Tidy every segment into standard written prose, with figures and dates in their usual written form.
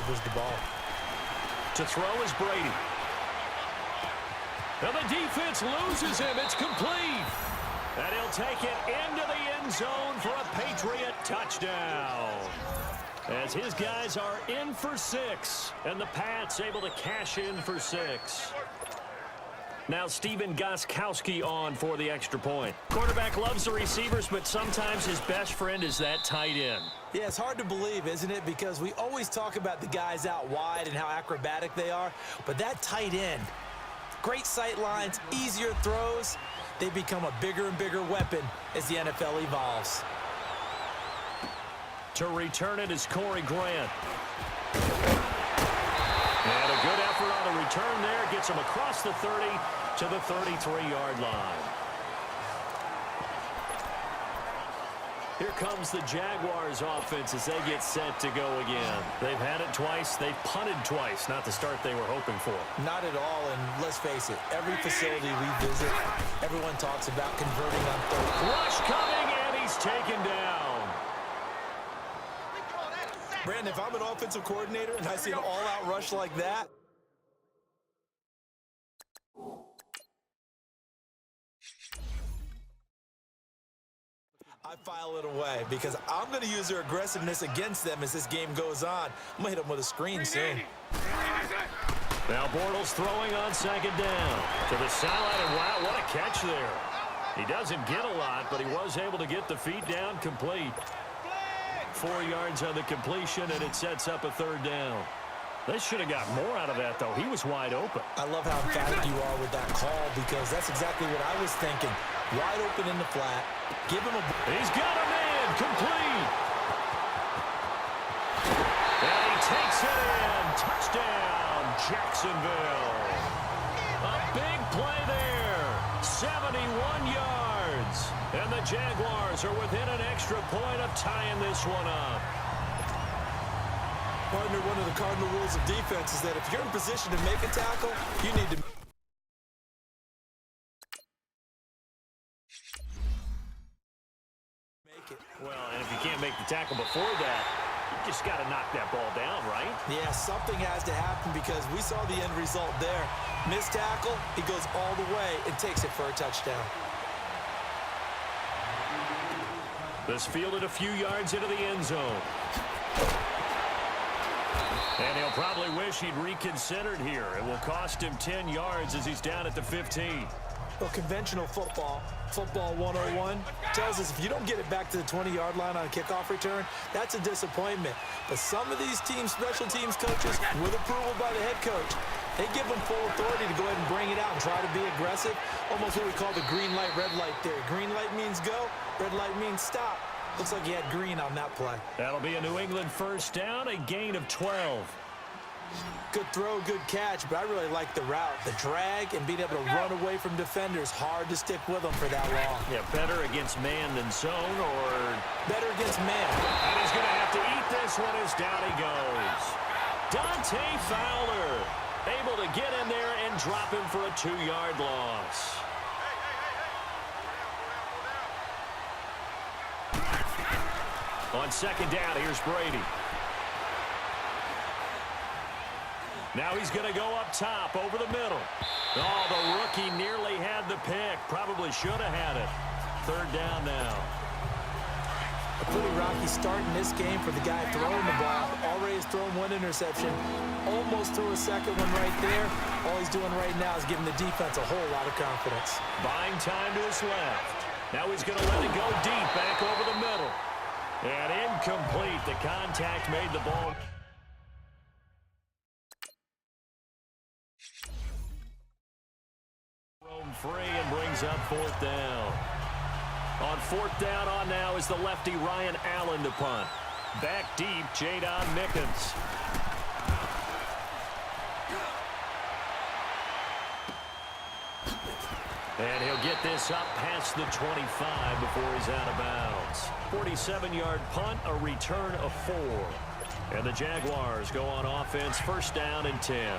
delivers the ball. To throw is Brady. And the defense loses him. It's complete. And he'll take it into the end zone for a Patriot touchdown. As his guys are in for 6. And the Pats able to cash in for 6. Now Steven Gostkowski on for the extra point. Quarterback loves the receivers, but sometimes his best friend is that tight end. Yeah, it's hard to believe, isn't it? Because we always talk about the guys out wide and how acrobatic they are. But that tight end, great sight lines, easier throws, they become a bigger and bigger weapon as the NFL evolves. To return it is Corey Grant. And a good effort on the return there. Gets him across the 30 to the 33-yard line. Here comes the Jaguars offense as they get set to go again. They've had it twice. They've punted twice. Not the start they were hoping for. Not at all, and let's face it, every facility we visit, everyone talks about converting on third. Rush coming, and he's taken down. Brandon, if I'm an offensive coordinator and I see an all-out rush like that, I file it away because I'm going to use their aggressiveness against them as this game goes on. I'm going to hit them with a screen soon. Now Bortles throwing on second down. To the sideline, and wow, what a catch there. He doesn't get a lot, but he was able to get the feet down complete. 4 yards on the completion, and it sets up a third down. They should have got more out of that, though. He was wide open. I love how emphatic you are with that call because that's exactly what I was thinking. Wide open in the flat. Give him a... He's got a man. Complete. And he takes it in. Touchdown, Jacksonville. A big play there. 71 yards. And the Jaguars are within an extra point of tying this one up. Partner, one of the cardinal rules of defense is that if you're in position to make a tackle, you need to... make it. Well, and if you can't make the tackle before that, you just got to knock that ball down, right? Yeah, something has to happen because we saw the end result there. Missed tackle, he goes all the way and takes it for a touchdown. This fielded a few yards into the end zone. And he'll probably wish he'd reconsidered here. It will cost him 10 yards as he's down at the 15. Well, conventional football 101, tells us if you don't get it back to the 20-yard line on a kickoff return, that's a disappointment. But some of these teams, special teams coaches, with approval by the head coach, they give them full authority to go ahead and bring it out and try to be aggressive. Almost what we call the green light, red light theory. Green light means go, red light means stop. Looks like he had green on that play. That'll be a New England first down, a gain of 12. Good throw, good catch, but I really like the route. The drag and being able to run away from defenders, hard to stick with them for that long. Yeah, better against man than zone, or... better against man. And he's going to have to eat this one as down he goes. Dante Fowler able to get in there and drop him for a 2-yard loss. On second down, here's Brady. Now he's going to go up top over the middle. Oh, the rookie nearly had the pick. Probably should have had it. Third down now. A pretty rocky start in this game for the guy throwing the ball. Already has thrown one interception. Almost threw a second one right there. All he's doing right now is giving the defense a whole lot of confidence. Buying time to his left. Now he's going to let it go deep back over the middle. And incomplete. The contact made the ball. Roam free and brings up fourth down. On fourth down on now is the lefty Ryan Allen to punt. Back deep, Jadon Mickens. And he'll get this up past the 25 before he's out of bounds. 47-yard punt, a return of 4. And the Jaguars go on offense, first down and 10.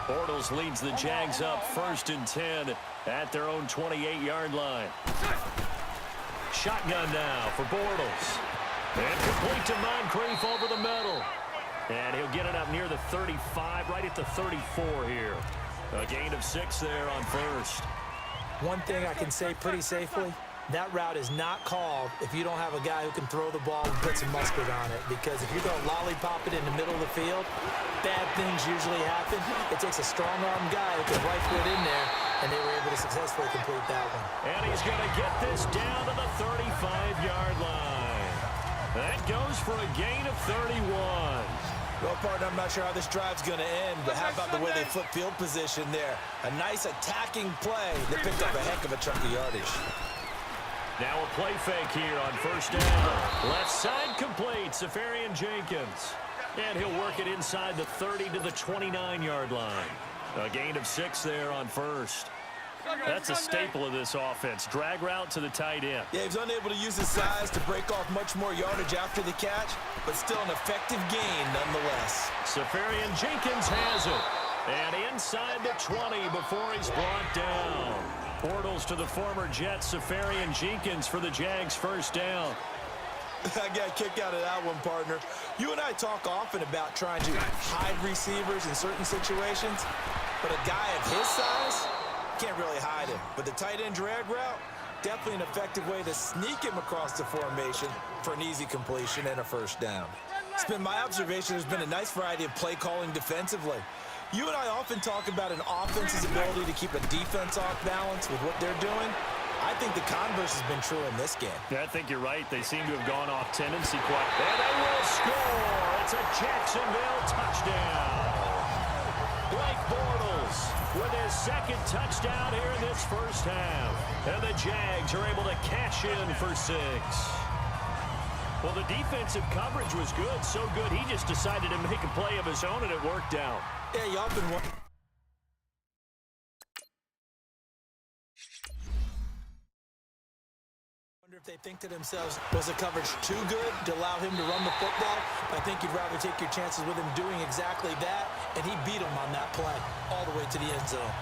Bortles leads the Jags up first and 10 at their own 28-yard line. Shotgun now for Bortles. And complete to Moncrief over the middle. And he'll get it up near the 35, right at the 34 here. A gain of 6 there on first. One thing I can say pretty safely, that route is not called if you don't have a guy who can throw the ball and put some mustard on it. Because if you're going to lollipop it in the middle of the field, bad things usually happen. It takes a strong-arm guy who can rifle it in there, and they were able to successfully complete that one. And he's going to get this down to the 35-yard line. That goes for a gain of 31. Well, partner, I'm not sure how this drive's going to end, but how about the way they flip field position there? A nice attacking play that picked up a heck of a chunk of yardage. Now a play fake here on first down. Left side complete, Safarian Jenkins. And he'll work it inside the 30 to the 29-yard line. A gain of 6 there on first. That's a staple of this offense. Drag route to the tight end. Yeah, he was unable to use his size to break off much more yardage after the catch, but still an effective gain nonetheless. Safarian Jenkins has it. And inside the 20 before he's brought down. Portals to the former Jet, Safarian Jenkins for the Jags first down. I got a kick out of that one, partner. You and I talk often about trying to hide receivers in certain situations, but a guy of his size can't really hide him. But the tight end drag route, definitely an effective way to sneak him across the formation for an easy completion and a first down. It's been my observation there's been a nice variety of play calling defensively. You and I often talk about an offense's ability to keep a defense off balance with what they're doing. I think the converse has been true in this game. Yeah, I think you're right. They seem to have gone off tendency quite. And they will score. It's a Jacksonville touchdown. Blake Bortles with his second touchdown here in this first half. And the Jags are able to cash in for 6. Well, the defensive coverage was good, so good he just decided to make a play of his own, and it worked out. Yeah, you often wonder if they think to themselves, was the coverage too good to allow him to run the football? I think you'd rather take your chances with him doing exactly that, and he beat him on that play all the way to the end zone.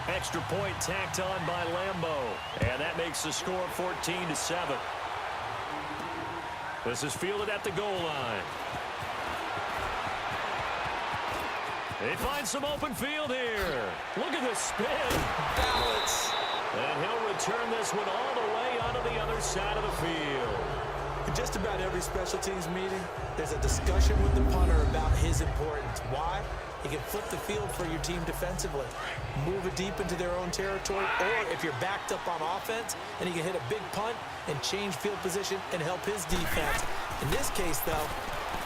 Extra point tacked on by Lambo, and that makes the score 14-7. This is fielded at the goal line. They find some open field here. Look at the spin. Balance. And he'll return this one all the way onto the other side of the field. In just about every special teams meeting, there's a discussion with the punter about his importance. Why? He can flip the field for your team defensively, move it deep into their own territory, or if you're backed up on offense, then he can hit a big punt and change field position and help his defense. In this case, though,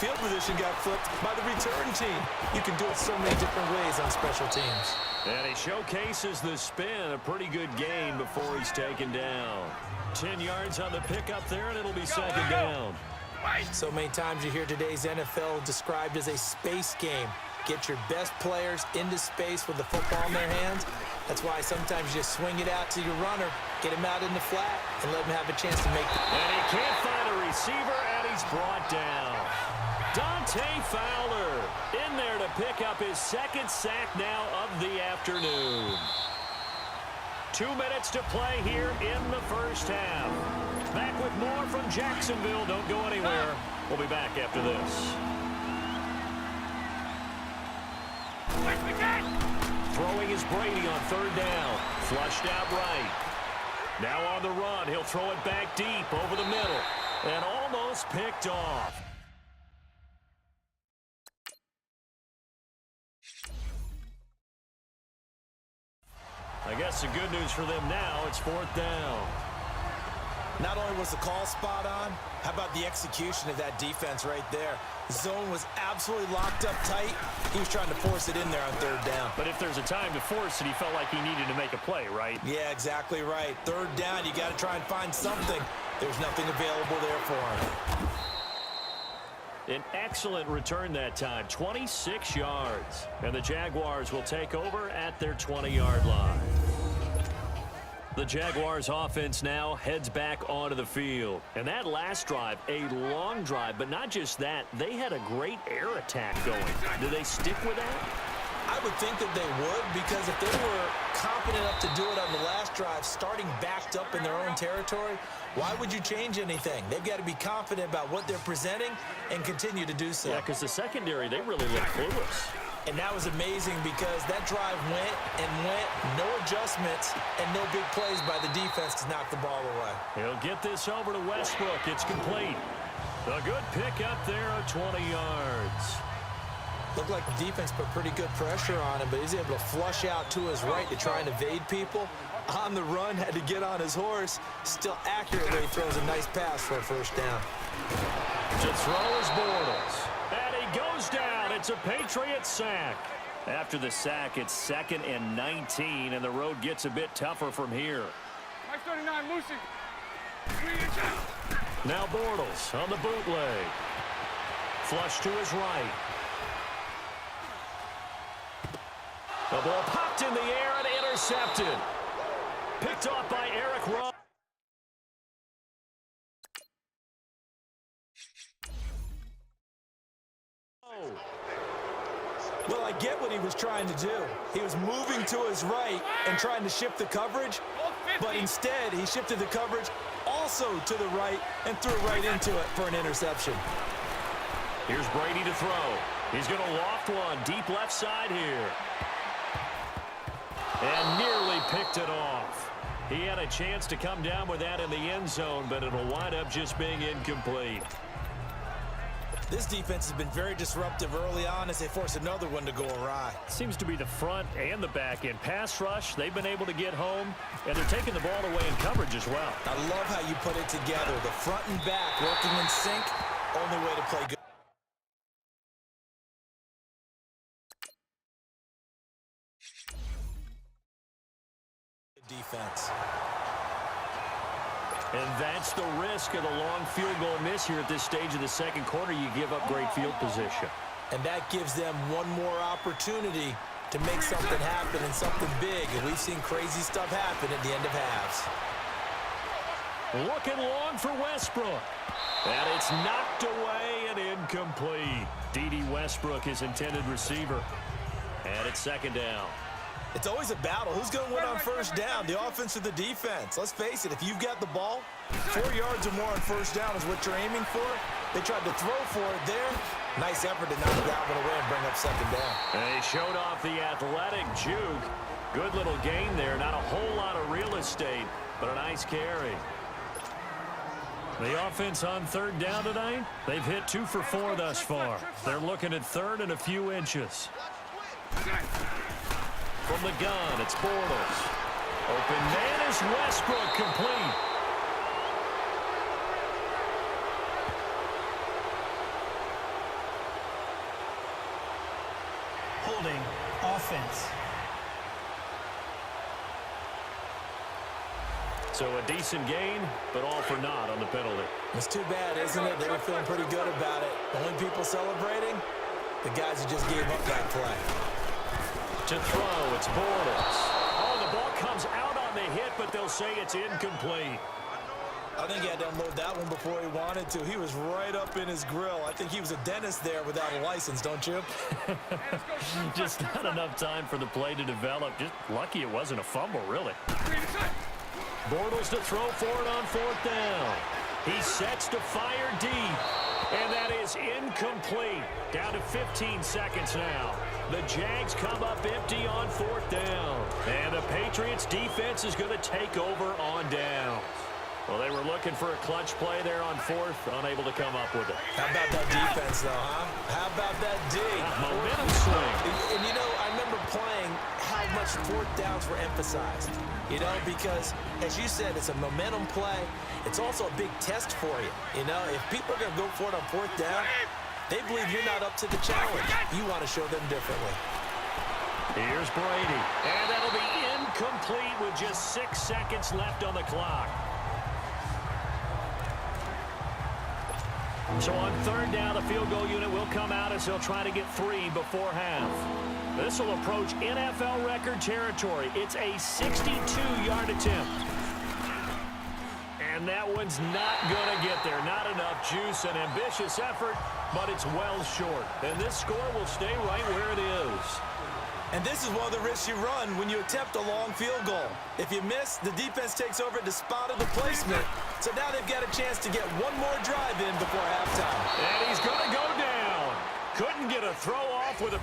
field position got flipped by the return team. You can do it so many different ways on special teams. And he showcases the spin, a pretty good gain before he's taken down. 10 yards on the pickup there, and it'll be second down. So many times you hear today's NFL described as a space game. Get your best players into space with the football in their hands. That's why sometimes you just swing it out to your runner, get him out in the flat, and let him have a chance to make it. And he can't find a receiver, and he's brought down. Dante Fowler in there to pick up his second sack now of the afternoon. 2 minutes to play here in the first half. Back with more from Jacksonville. Don't go anywhere. We'll be back after this. Throwing is Brady on third down. Flushed out right. Now on the run. He'll throw it back deep over the middle. And almost picked off. I guess the good news for them now, it's fourth down. Not only was the call spot on, how about the execution of that defense right there? Zone was absolutely locked up tight. He was trying to force it in there on third down. But if there's a time to force it, he felt like he needed to make a play, right? Yeah, exactly right. Third down, you got to try and find something. There's nothing available there for him. An excellent return that time, 26 yards. And the Jaguars will take over at their 20-yard line. The Jaguars offense now heads back onto the field. And that last drive, a long drive, but not just that, they had a great air attack going. Do they stick with that? I would think that they would, because if they were confident enough to do it on the last drive, starting backed up in their own territory, why would you change anything? They've got to be confident about what they're presenting and continue to do so. Yeah, because the secondary, they really look clueless. And that was amazing because that drive went and went, no adjustments, and no big plays by the defense to knock the ball away. He'll get this over to Westbrook. It's complete. A good pick up there of 20 yards. Looked like the defense put pretty good pressure on him, but he's able to flush out to his right to try and evade people. On the run, had to get on his horse. Still accurately throws a nice pass for a first down. To throw is Bortles. And he goes down. It's a Patriots sack. After the sack, it's 2nd and 19, and the road gets a bit tougher from here. 39, Lucy. Now Bortles on the bootleg. Flush to his right. The ball popped in the air and intercepted. Picked off by Eric Rowe. Well, I get what he was trying to do. He was moving to his right and trying to shift the coverage, but instead he shifted the coverage also to the right and threw right into it for an interception. Here's Brady to throw. He's going to loft one deep left side here. And nearly picked it off. He had a chance to come down with that in the end zone, but it'll wind up just being incomplete. This defense has been very disruptive early on as they force another one to go awry. Seems to be the front and the back end. Pass rush, they've been able to get home, and they're taking the ball away in coverage as well. I love how you put it together. The front and back working in sync, only way to play good. Defense. And that's the risk of the long field goal miss here at this stage of the second quarter. You give up great field position. And that gives them one more opportunity to make something happen and something big. And we've seen crazy stuff happen at the end of halves. Looking long for Westbrook. And it's knocked away and incomplete. D.D. Westbrook, his intended receiver. And it's 2nd down. It's always a battle. Who's going to win on first down, the offense or the defense? Let's face it, if you've got the ball, 4 yards or more on first down is what you're aiming for. They tried to throw for it there. Nice effort to knock Galvin away and bring up 2nd down. And he showed off the athletic juke. Good little gain there. Not a whole lot of real estate, but a nice carry. The offense on 3rd down tonight, they've hit 2 for 4 thus far. They're looking at 3rd and a few inches. From the gun, it's Bortles. Open man is Westbrook, complete. Holding offense. So a decent gain, but all for naught on the penalty. It's too bad, isn't it? They were feeling pretty good about it. The only people celebrating, the guys who just gave up that play. To throw, it's Bortles. Oh, the ball comes out on the hit, but they'll say it's incomplete. I think he had to unload that one before he wanted to. He was right up in his grill. I think he was a dentist there without a license, don't you? Just not enough time for the play to develop. Just lucky it wasn't a fumble, really. Bortles to throw for it on 4th down. He sets to fire deep. And that is incomplete. Down to 15 seconds now. The Jags come up empty on 4th down. And the Patriots defense is going to take over on downs. Well, they were looking for a clutch play there on 4th, unable to come up with it. How about that defense, though, huh? How about that D? Momentum swing. And, you know, I remember playing how much 4th downs were emphasized. You know, because, as you said, it's a momentum play. It's also a big test for you. You know, if people are going to go for it on 4th down, they believe you're not up to the challenge. You want to show them differently. Here's Brady. And that'll be incomplete with just 6 seconds left on the clock. So on 3rd down, the field goal unit will come out as they'll try to get 3 before half. This will approach NFL record territory. It's a 62-yard attempt. And And that one's not going to get there. Not enough juice. An ambitious effort, but it's well short. And this score will stay right where it is. And this is one of the risks you run when you attempt a long field goal. If you miss, the defense takes over at the spot of the placement. So now they've got a chance to get one more drive in before halftime. And he's going to go down. Couldn't get a throw off with a